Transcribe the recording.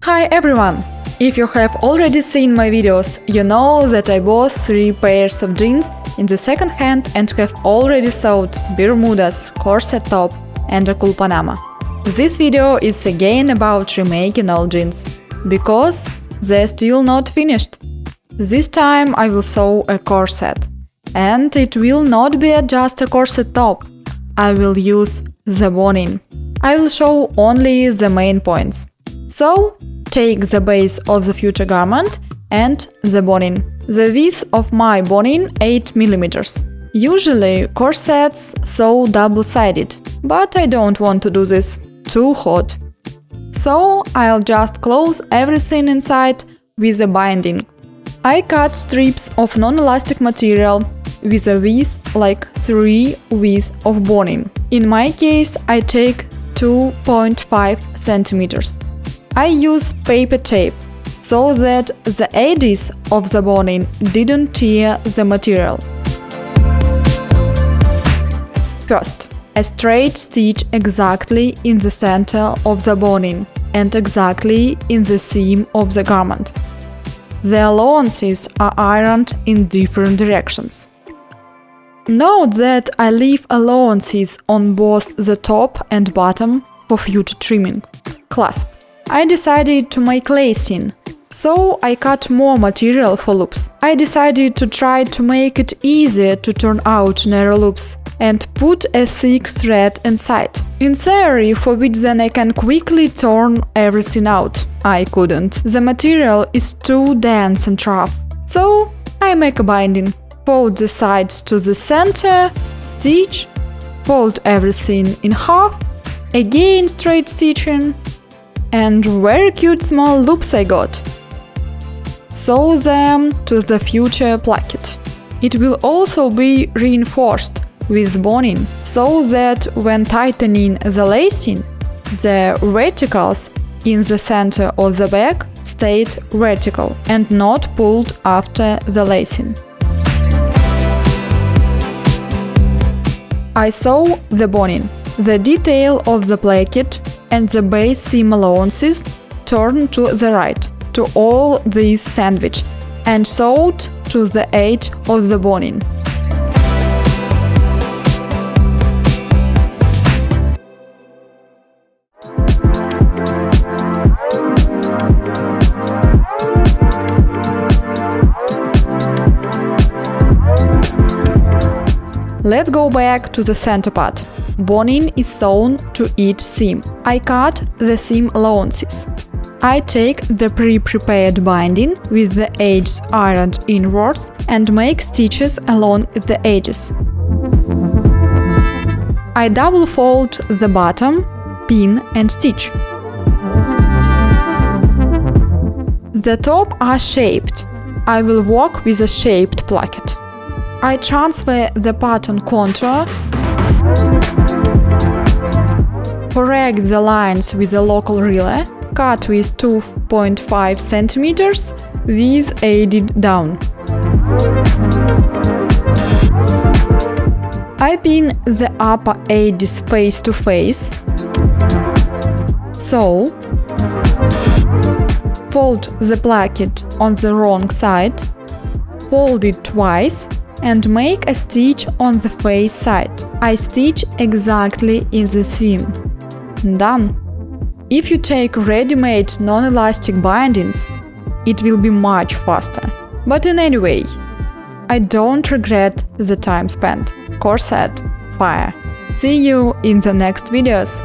Hi everyone! If you have already seen my videos, you know that I bought 3 pairs of jeans in the second hand and have already sewed Bermudas, corset top and a cool Panama. This video is again about remaking old jeans, because they're still not finished. This time I will sew a corset. And it will not be just a corset top. I will use the boning. I will show only the main points. So, take the base of the future garment and the boning. The width of my boning 8 mm. Usually corsets sew double-sided, but I don't want to do this. Too hot. So I'll just close everything inside with a binding. I cut strips of non-elastic material with a width like 3 width of boning. In my case, I take 2.5 centimeters. I use paper tape, so that the edges of the boning didn't tear the material. First, a straight stitch exactly in the center of the boning and exactly in the seam of the garment. The allowances are ironed in different directions. Note that I leave allowances on both the top and bottom for future trimming. Clasp. I decided to make lacing, so I cut more material for loops. I decided to try to make it easier to turn out narrow loops and put a thick thread inside. In theory, for which then I can quickly turn everything out. I couldn't. The material is too dense and rough. So I make a binding. Fold the sides to the center, stitch, fold everything in half, again straight stitching, and very cute small loops I got. Sew them to the future placket. It will also be reinforced with boning, so that when tightening the lacing, the verticals in the center of the back stayed vertical and not pulled after the lacing. I sew the boning. The detail of the placket and the base seam allowances turn to the right, to all these sandwich, and sewed to the edge of the boning. Let's go back to the center part. Boning is sewn to each seam. I cut the seam allowances. I take the pre-prepared binding with the edges ironed inwards and make stitches along the edges. I double fold the bottom, pin and stitch. The top are shaped. I will work with a shaped placket. I transfer the pattern contour, correct the lines with a local ruler, cut with 2.5 centimeters with aided down. I pin the upper edges face to face, so fold the placket on the wrong side, fold it twice and make a stitch on the face side. I stitch exactly in the seam. Done. If you take ready-made non-elastic bindings, it will be much faster. But in any way, I don't regret the time spent. Corset, fire. See you in the next videos.